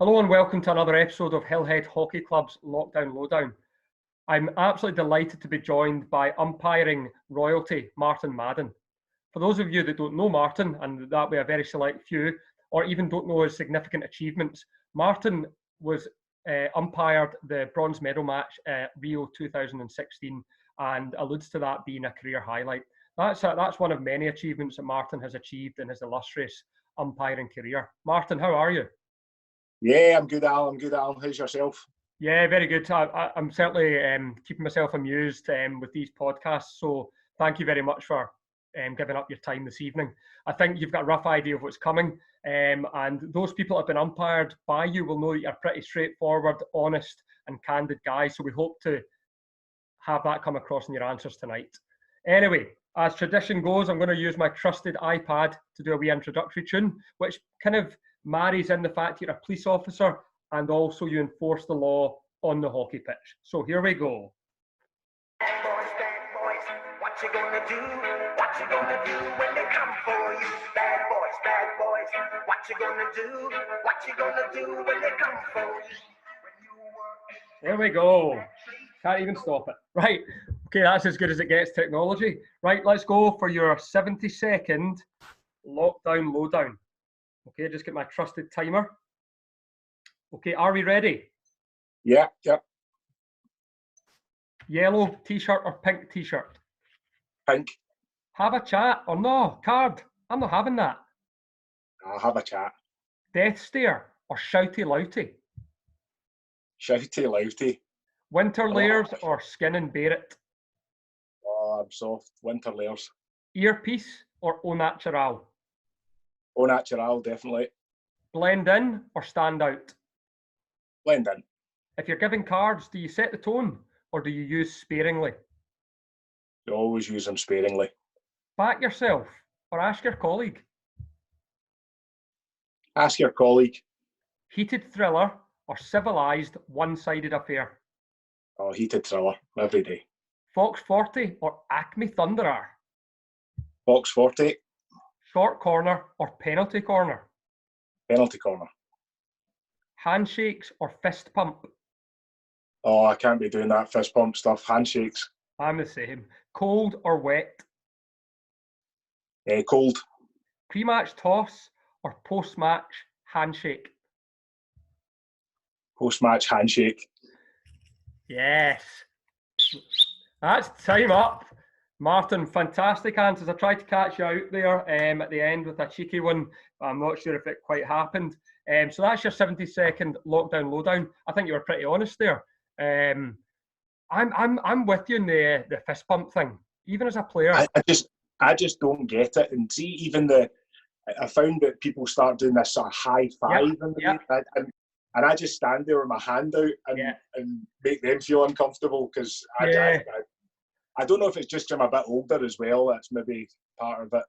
Hello and welcome to another episode of Hillhead Hockey Club's Lockdown Lowdown. I'm absolutely delighted to be joined by umpiring royalty, Martin Madden. For those of you that don't know Martin, and that will be a very select few, or even don't know his significant achievements, Martin was umpired the bronze medal match at Rio 2016 and alludes to that being a career highlight. That's one of many achievements that Martin has achieved in his illustrious umpiring career. Martin, how are you? Yeah, I'm good, Al. How's yourself? Yeah, very good. I'm certainly keeping myself amused with these podcasts. So thank you very much for giving up your time this evening. I think you've got a rough idea of what's coming. And those people that have been umpired by you will know that you're a pretty straightforward, honest and candid guy. So we hope to have that come across in your answers tonight. Anyway, as tradition goes, I'm going to use my trusted iPad to do a wee introductory tune, which kind of marries in the fact you're a police officer and also you enforce the law on the hockey pitch. So here we go. Bad boys, what you gonna do? What you gonna do when they come for you? Bad boys, what you gonna do? What you gonna do when they come for you? There we go. Can't even stop it. Right. Okay, that's as good as it gets, technology. Right, let's go for your 70-second lockdown lowdown. Okay, just get my trusted timer. Okay, are we ready? Yeah. Yellow t-shirt or pink t-shirt? Pink. Have a chat or no? Card. I'm not having that. I'll have a chat. Death stare or shouty louty? Shouty louty. Winter layers or skin and bear it? Oh, I'm soft. Winter layers. Earpiece or au natural? Au natural, definitely. Blend in or stand out? Blend in. If you're giving cards, do you set the tone or do you use sparingly? You always use them sparingly. Back yourself or ask your colleague? Ask your colleague. Heated thriller or civilised one-sided affair? Oh, heated thriller every day. Fox 40 or Acme Thunderer? Box 40. Short corner or penalty corner? Penalty corner. Handshakes or fist pump? Oh, I can't be doing that fist pump stuff. Handshakes. I'm the same. Cold or wet? Cold. Pre-match toss or post-match handshake? Post-match handshake. Yes. That's time up. Martin, fantastic answers. I tried to catch you out there at the end with a cheeky one. I'm not sure if it quite happened. So that's your 70-second lockdown lowdown. I think you were pretty honest there. I'm with you in the fist pump thing. Even as a player, I just don't get it. And see, I found that people start doing this sort of high five, and I just stand there with my hand out and make them feel uncomfortable because I don't know if it's just I'm a bit older as well. That's maybe part of it.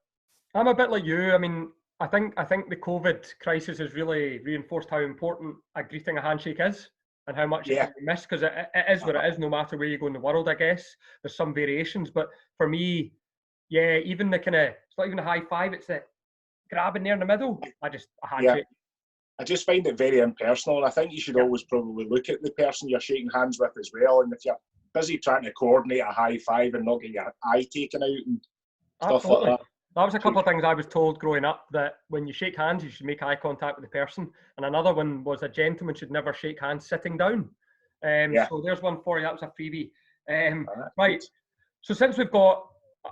I'm a bit like you. I mean, I think the COVID crisis has really reinforced how important a greeting, a handshake is, and how much it can be missed because it is what it is. No matter where you go in the world, I guess there's some variations. But for me, even the kind of it's not even a high five. It's the grabbing there in the middle. A handshake. Yeah. I just find it very impersonal, and I think you should always probably look at the person you're shaking hands with as well. And if you're busy trying to coordinate a high five and not get your eye taken out and stuff like that. That was a couple of things I was told growing up, that when you shake hands, you should make eye contact with the person. And another one was a gentleman should never shake hands sitting down. So there's one for you. That was a freebie. Right. So since we've got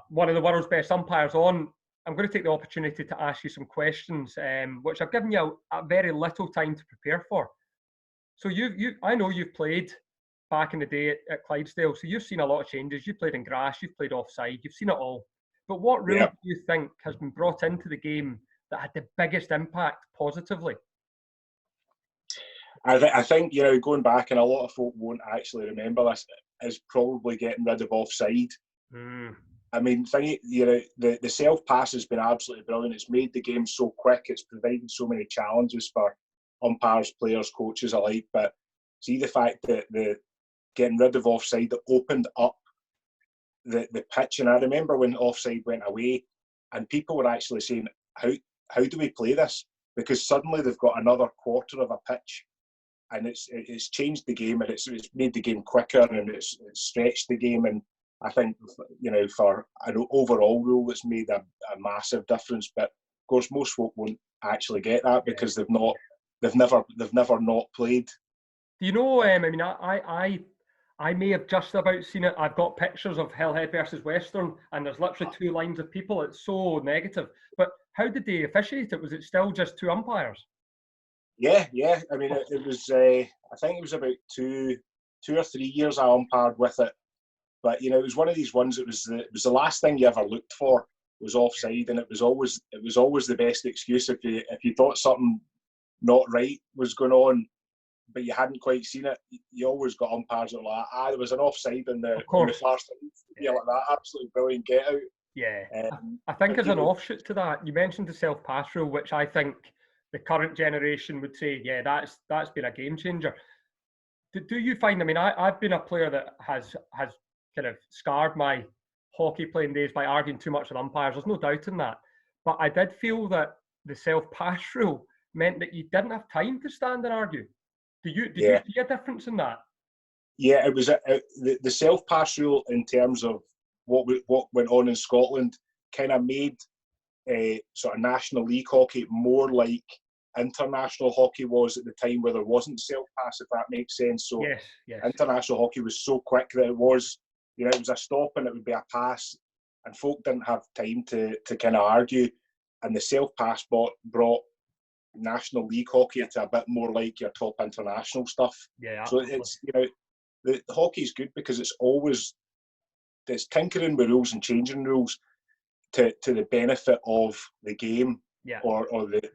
one of the world's best umpires on, I'm going to take the opportunity to ask you some questions, which I've given you a very little time to prepare for. So I know you've played back in the day at Clydesdale, so you've seen a lot of changes. You played in grass, you've played offside, you've seen it all. But what really do you think has been brought into the game that had the biggest impact positively? I think, going back, and a lot of folk won't actually remember this, is probably getting rid of offside. I mean, the self-pass has been absolutely brilliant. It's made the game so quick. It's provided so many challenges for umpires, players, coaches alike. But see the fact that the getting rid of offside that opened up the pitch. And I remember when offside went away and people were actually saying, how do we play this? Because suddenly they've got another quarter of a pitch and it's changed the game, and it's made the game quicker, and it's stretched the game. And I think, for an overall rule, it's made a massive difference. But of course, most folk won't actually get that because they've never not played. Do you know? I mean, I may have just about seen it. I've got pictures of Hillhead versus Western, and there's literally 2 lines of people. It's so negative. But how did they officiate it? Was it still just 2 umpires? Yeah. I mean, it was. I think it was about 2 or 3 years I umpired with it. But it was one of these ones. It was the last thing you ever looked for was offside, and it was always the best excuse if you thought something not right was going on, but you hadn't quite seen it. You always got umpires that were like, there was an offside on the far side. Yeah, like that. Absolutely brilliant get out. Yeah. I think as an offshoot to that, you mentioned the self-pass rule, which I think the current generation would say, yeah, that's been a game changer. Do you find, I mean, I've been a player that has kind of scarred my hockey playing days by arguing too much with umpires. There's no doubt in that. But I did feel that the self-pass rule meant that you didn't have time to stand and argue. Did you see a difference in that? Yeah, it was the self-pass rule in terms of what went on in Scotland kind of made sort of National League hockey more like international hockey was at the time, where there wasn't self-pass, if that makes sense. So yes. International hockey was so quick that it was a stop and it would be a pass, and folk didn't have time to kind of argue. And the self-pass brought National League hockey to a bit more like your top international stuff. Yeah, absolutely. So it's the hockey is good because it's tinkering with rules and changing rules to the benefit of the game or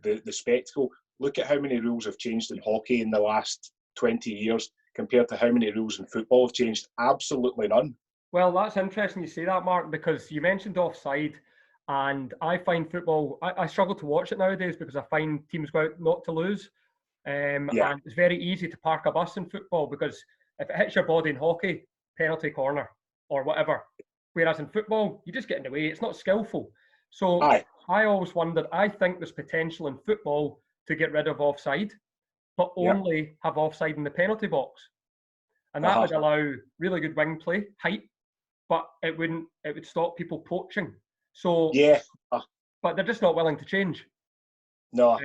the spectacle. Look at how many rules have changed in hockey in the last 20 years compared to how many rules in football have changed. Absolutely none. Well, that's interesting you say that, Mark, because you mentioned offside, and I find football, I struggle to watch it nowadays because I find teams go out not to lose. And it's very easy to park a bus in football because if it hits your body in hockey, penalty corner or whatever. Whereas in football, you just get in the way. It's not skillful. So I always wondered, I think there's potential in football to get rid of offside, but only have offside in the penalty box. And that would allow really good wing play, height, but it would stop people poaching. So but they're just not willing to change. No,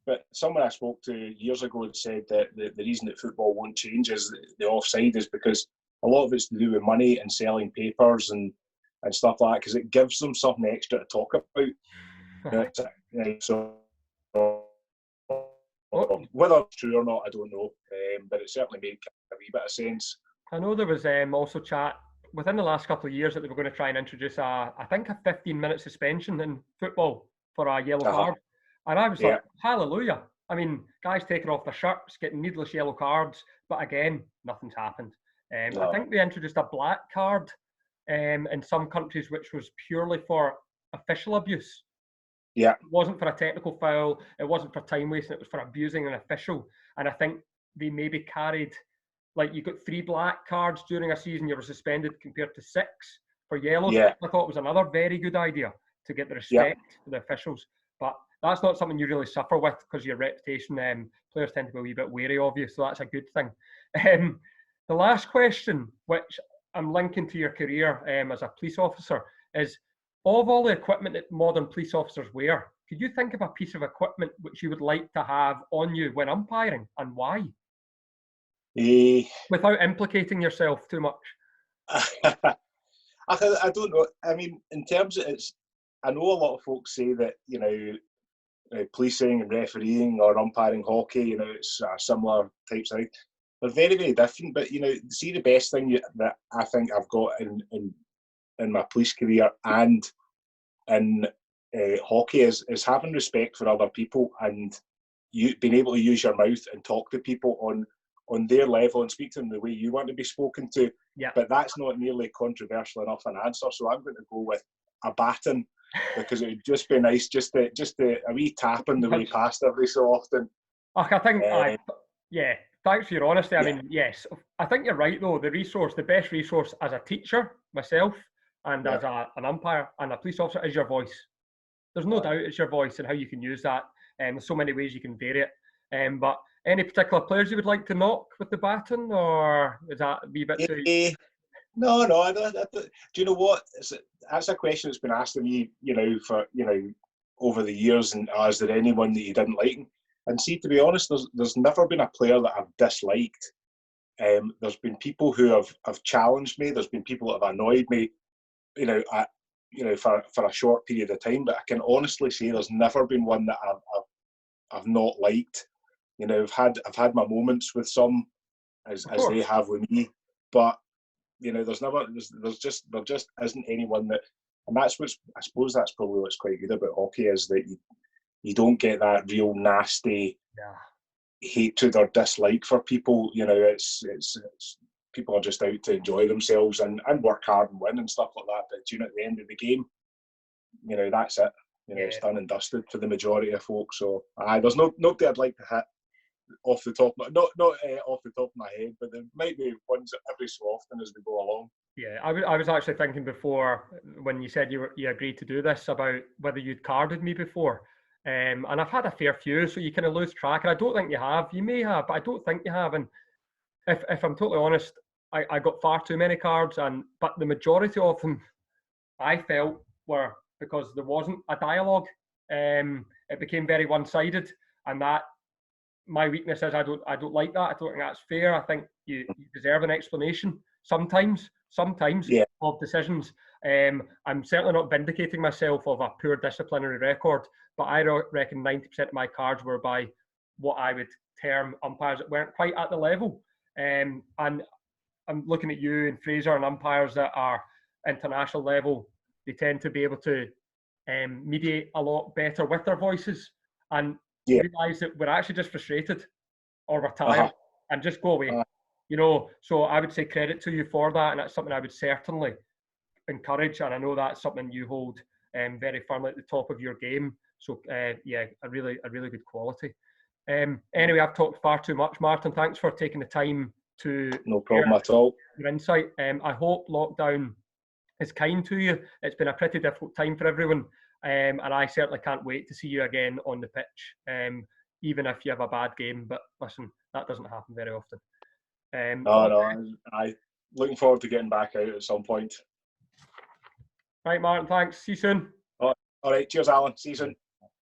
but someone I spoke to years ago had said that the reason that football won't change is the offside is because a lot of it's to do with money and selling papers and stuff like that, because it gives them something extra to talk about. So whether it's true or not, I don't know, but it certainly made a wee bit of sense. I know there was also chat within the last couple of years that they were going to try and introduce I think a 15-minute suspension in football for a yellow card. And I was like, hallelujah. I mean, guys taking off their shirts, getting needless yellow cards, but again, nothing's happened. I think they introduced a black card in some countries, which was purely for official abuse. Yeah. It wasn't for a technical foul. It wasn't for time wasting. It was for abusing an official. And I think they maybe carried, like, you got 3 black cards during a season, you were suspended compared to 6 for yellows. Yeah. I thought it was another very good idea to get the respect for the officials. But that's not something you really suffer with because your reputation, players tend to be a wee bit wary of you. So that's a good thing. The last question, which I'm linking to your career as a police officer, is of all the equipment that modern police officers wear, could you think of a piece of equipment which you would like to have on you when umpiring, and why? Without implicating yourself too much. I don't know. I mean, in terms of I know a lot of folks say that, policing and refereeing or umpiring hockey, it's similar types of thing. They're very, very different. But, see, the best thing that I think I've got in my police career and in hockey is having respect for other people and you being able to use your mouth and talk to people on their level and speak to them the way you want to be spoken to. Yeah. But that's not nearly controversial enough an answer. So I'm going to go with a baton, because it would just be nice just a wee tap on the way past every so often. I think, thanks for your honesty. I mean, yes, I think you're right though. The best resource as a teacher, myself, and as an umpire and a police officer is your voice. There's no doubt it's your voice and how you can use that. There's so many ways you can vary it. But Any particular players you would like to knock with the baton, or is that a wee bit too? No. Do you know what? That's a question that's been asked of me, for over the years. And is there anyone that you didn't like? And see, to be honest, there's never been a player that I've disliked. There's been people who have challenged me. There's been people that have annoyed me, for a short period of time. But I can honestly say there's never been one that I've not liked. I've had my moments with some, as they have with me. But there just isn't anyone that, and I suppose that's probably what's quite good about hockey, is that you don't get that real nasty hatred or dislike for people. It's people are just out to enjoy themselves and work hard and win and stuff like that. But at the end of the game, that's it. It's done and dusted for the majority of folk. So there's nobody I'd like to hit off the top, not off the top of my head, but there might be ones every so often as we go along. Yeah, I was actually thinking before, when you said you agreed to do this, about whether you'd carded me before, and I've had a fair few, so you kind of lose track. And I don't think you have. You may have, but I don't think you have. And if I'm totally honest, I got far too many cards, but the majority of them I felt were because there wasn't a dialogue. It became very one-sided, and that. My weakness is I don't like that. I don't think that's fair. I think you deserve an explanation sometimes of decisions. I'm certainly not vindicating myself of a poor disciplinary record, but I reckon 90% of my cards were by what I would term umpires that weren't quite at the level. And I'm looking at you and Fraser and umpires that are international level. They tend to be able to mediate a lot better with their voices and realise that we're actually just frustrated or we're tired and just go away. So I would say credit to you for that, and that's something I would certainly encourage, and I know that's something you hold very firmly at the top of your game. So a really good quality. Anyway, I've talked far too much, Martin. Thanks for taking the time to no problem at all. Your insight. I hope lockdown is kind to you. It's been a pretty difficult time for everyone. And I certainly can't wait to see you again on the pitch, even if you have a bad game. But listen, that doesn't happen very often. I'm looking forward to getting back out at some point. Right, Martin, thanks. See you soon. All right, cheers, Alan. See you soon.